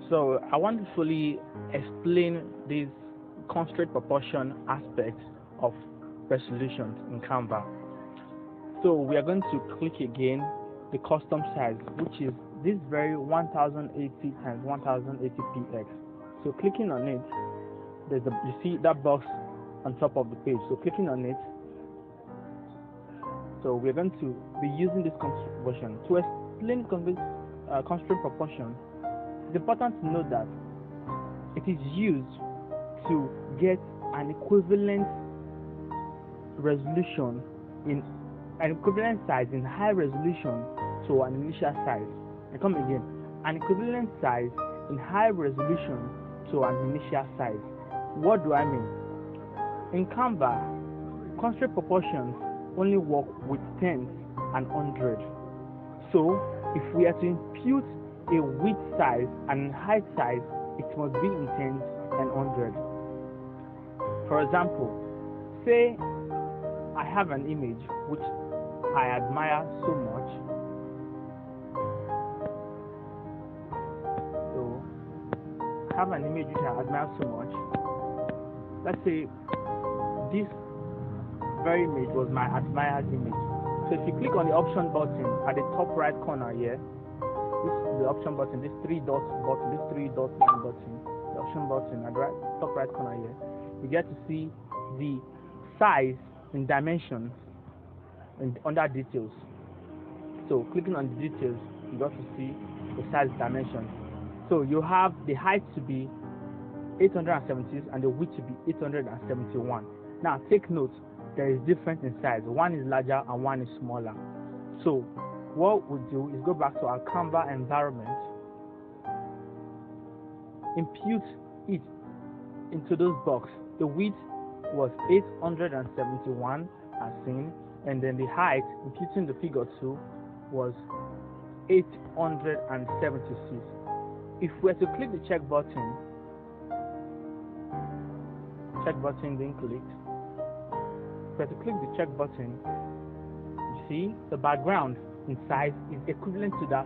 So I want to fully explain these constraint proportion aspects of resolutions in Canva. So we are going to click again the custom size, which is this very 1080 times 1080 px. So clicking on it, you see that box on top of the page. So clicking on it, so we're going to be using this constraint proportion to explain constraint proportion. It's important to note that it is used to get an equivalent resolution in an equivalent size in high resolution to an initial size. And come again, an equivalent size in high resolution to an initial size. What do I mean? In Canva, constraint proportions only work with tens and hundreds. So if we are to impute a width size and height size, it must be in tens and hundreds. For example, say I have an image which I admire so much. So I have an image which I admire so much. Let's say this very image was my admired image. So if you click on the option button at the top right corner here, this is the option button, this three dots button, this three dot line button, the option button at the top right corner here, you get to see the size in dimensions and under details. So clicking on the details, you got to see the size dimensions. So you have the height to be 870 and the width to be 871. Now take note, there is difference in size. One is larger and one is smaller. So what we do is go back to our Canva environment, impute it into those boxes. The width was 871 as seen, and then the height, imputing the figure 2, was 876. If we were to click the check button being clicked, if we were to click the check button, you see the background in size is equivalent to that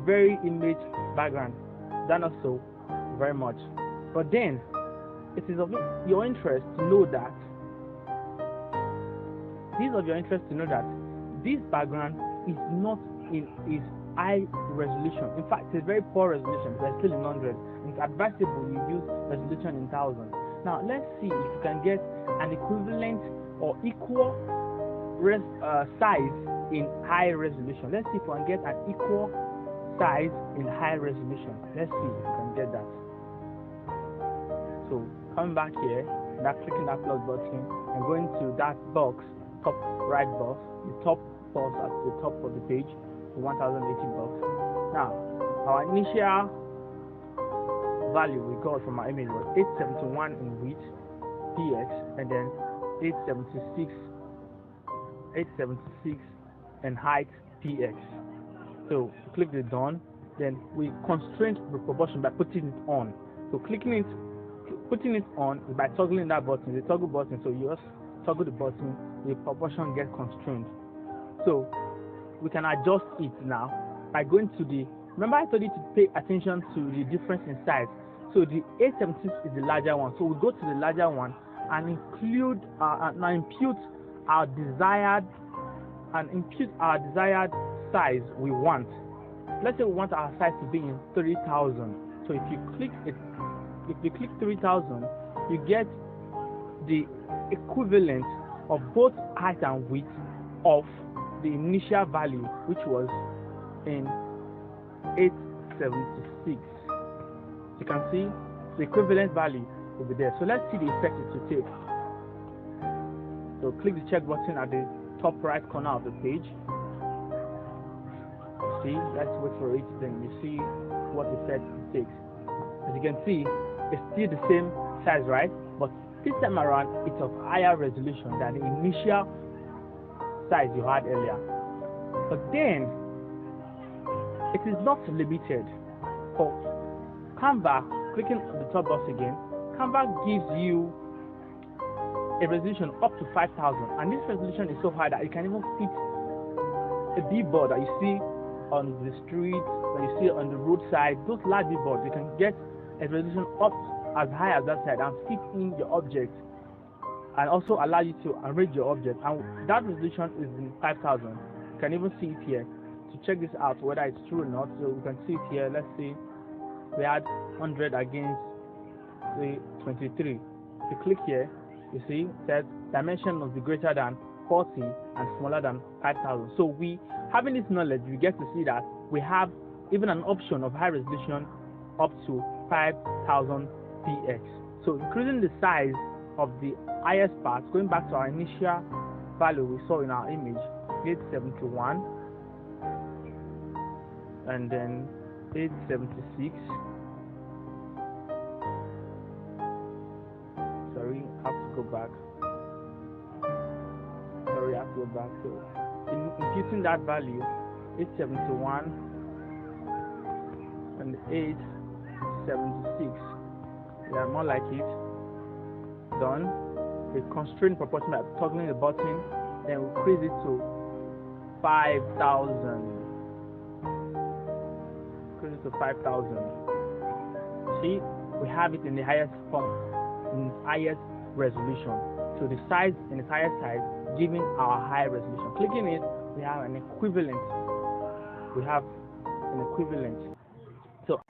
very image background. That not so very much. But then it is of your interest to know that this background is not in its high resolution. In fact, it's very poor resolution. They're still in hundreds. It's advisable you use resolution in thousands. Now let's see if you can get an equivalent or equal size in high resolution. Let's see if we can get an equal size in high resolution. Let's see if we can get that. So coming back here, now clicking that plus button and going to that box, top right box, the top box at the top of the page, the 1080 box. Now our initial value we got from our image was 871 in width px, and then 876 and height px. So click the done, then we constrain the proportion by putting it on. So putting it on is by toggling that button, the toggle button. So you just toggle the button, the proportion gets constrained. So we can adjust it now by going to the, remember I told you to pay attention to the difference in size. So the 876 is the larger one, so we go to the larger one and impute our desired size we want. Let's say we want our size to be in 3000. So if you click 3000, you get the equivalent of both height and width of the initial value, which was in 876. You can see the equivalent value will be there. So let's see the effect it will take. So click the check button at the top right corner of the page. See, let's wait for it, then you see what effect it takes. As you can see, it's still the same size, right? But this time around, it's of higher resolution than the initial size you had earlier. But then, it is not limited. For Canva, clicking on the top box again, Canva gives you a resolution up to 5,000, and this resolution is so high that you can even fit a billboard that you see on the street, that you see on the roadside. Those large billboards, you can get a resolution up as high as that side and fit in your object, and also allow you to arrange your object. And that resolution is in 5,000. You can even see it here. To check this out, whether it's true or not, so we can see it here. Let's see, we had 100 against say 23. If you click here, you see it says dimension must be greater than 40 and smaller than 5,000. So we, having this knowledge, we get to see that we have even an option of high resolution up to 5,000 px. So increasing the size of the highest part, going back to our initial value we saw in our image, 871 and then 876. Sorry, I have to go back. So in imputing that value, 871 and 876, yeah, more like it. Done. The constraint proportion by toggling the button, then we'll increase it to 5,000. Increase it to 5,000. See, we have it in the highest form, in its highest resolution. So the size in its highest size, giving our high resolution. Clicking it, we have an equivalent. So